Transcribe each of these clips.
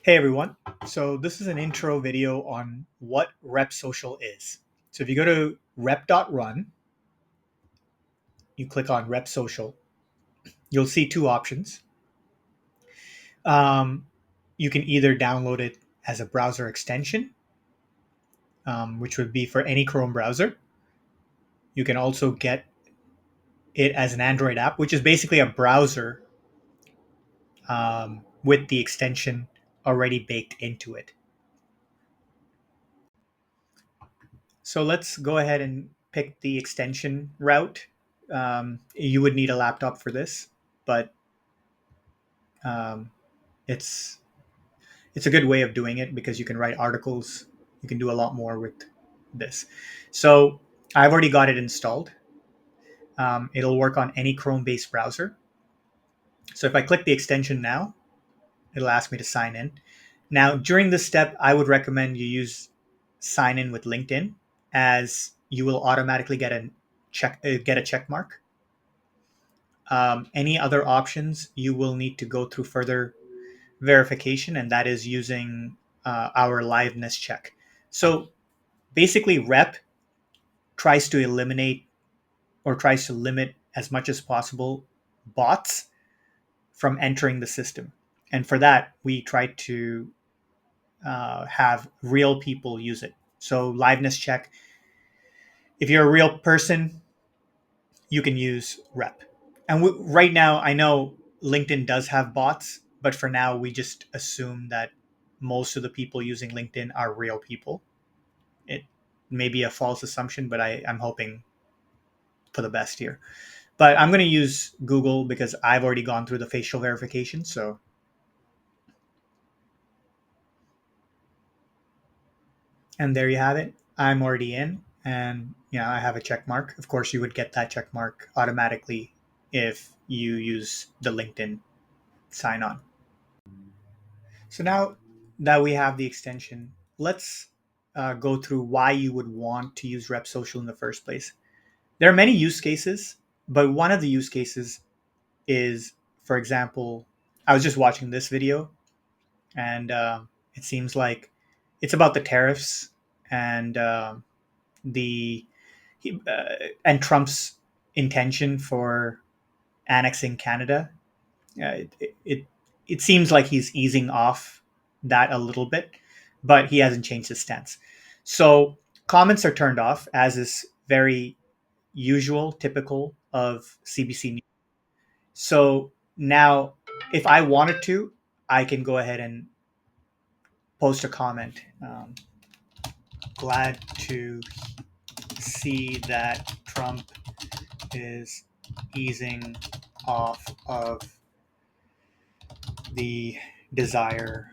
Hey everyone. So this is an intro video on what Rep Social is. So if you go to rep.run, you click on Rep Social, you'll see two options. Um, you can either download it as a browser extension, which would be for any Chrome browser. You can also get it as an Android app, which is basically a browser with the extension already baked into it. So let's go ahead and pick the extension route. You would need a laptop for this, but um, it's it's a good way of doing it because you can write articles. You can do a lot more with this. So I've already got it installed. It'll work on any Chrome-based browser. So if I click the extension now, it'll ask me to sign in. Now, during this step, I would recommend you use sign in with LinkedIn, as you will automatically get a check mark. Any other options, you will need to go through further verification, and that is using our liveness check. So basically, Rep tries to eliminate or tries to limit as much as possible bots from entering the system. And for that, we try to have real people use it. So liveness check, if you're a real person, you can use Rep. And right now, I know LinkedIn does have bots, but for now, we just assume that most of the people using LinkedIn are real people. It may be a false assumption, but I'm hoping for the best here. But I'm going to use Google because I've already gone through the facial verification. So, and there you have it. I'm already in, and I have a check mark. Of course, you would get that check mark automatically if you use the LinkedIn sign on. So now that we have the extension, let's go through why you would want to use Rep Social in the first place. There are many use cases, but one of the use cases is, for example, I was just watching this video, and it seems like it's about the tariffs and the and Trump's intention for annexing Canada. It seems like he's easing off that a little bit, but he hasn't changed his stance. So comments are turned off, as is very usual, typical of CBC News. So now, if I wanted to, I can go ahead and post a comment. Glad to see that Trump is easing off of the desire,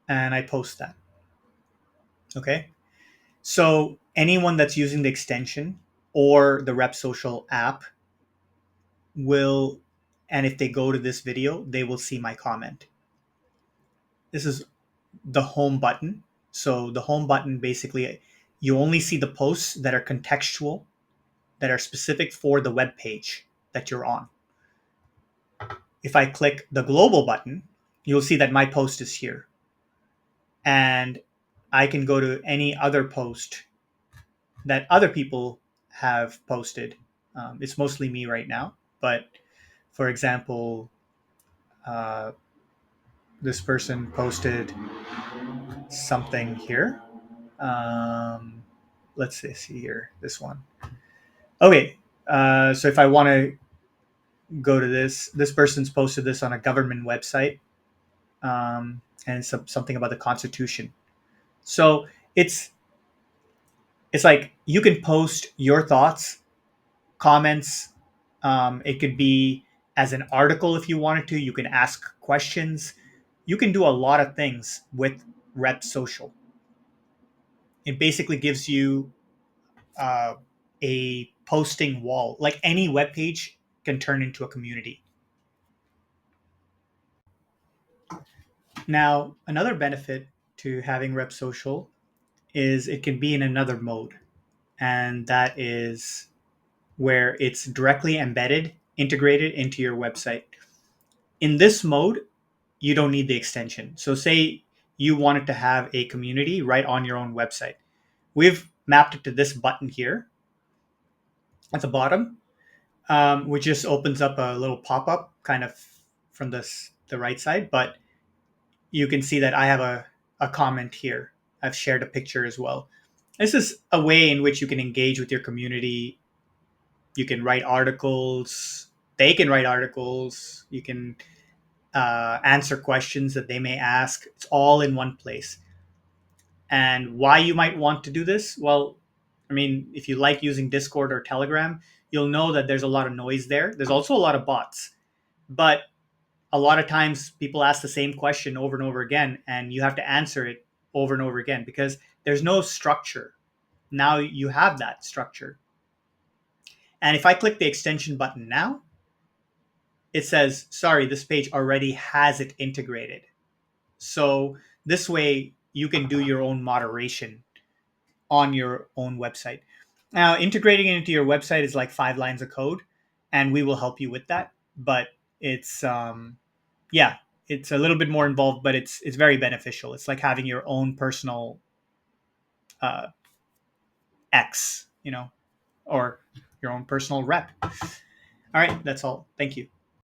and I post that. Okay. So anyone that's using the extension or the Rep Social app will, and if they go to this video, they will see my comment. This is the home button. So the home button, basically, you only see the posts that are contextual, that are specific for the web page that you're on. If I click the global button, you'll see that my post is here. And I can go to any other post that other people have posted. It's mostly me right now, but for example, uh, this person posted something here. Um, let's see here, this one. Okay, so if I want to go to this person's posted this on a government website, and something about the Constitution. So it's like you can post your thoughts, comments. It could be as an article if you wanted to. You can ask questions. You can do a lot of things with Rep Social. It basically gives you uh, a posting wall. Like any web page can turn into a community. Now, another benefit to having Rep Social is it can be in another mode, and that is where it's directly embedded, integrated into your website. In this mode, you don't need the extension. So say you wanted to have a community right on your own website. We've mapped it to this button here at the bottom, which just opens up a little pop-up kind of from the right side. But you can see that I have a comment here. I've shared a picture as well. This is a way in which you can engage with your community. You can write articles. They can write articles. You can answer questions that they may ask. It's all in one place. And why you might want to do this? Well, I mean, if you like using Discord or Telegram, you'll know that there's a lot of noise there. There's also a lot of bots. But a lot of times people ask the same question over and over again, and you have to answer it over and over again because there's no structure. Now you have that structure. And if I click the extension button now, it says, sorry, this page already has it integrated. So this way you can do your own moderation on your own website. Now, integrating it into your website is like 5 lines of code, and we will help you with that. But it's yeah, it's a little bit more involved, but it's very beneficial. It's like having your own personal uh, X, or your own personal rep. All right, that's all. Thank you.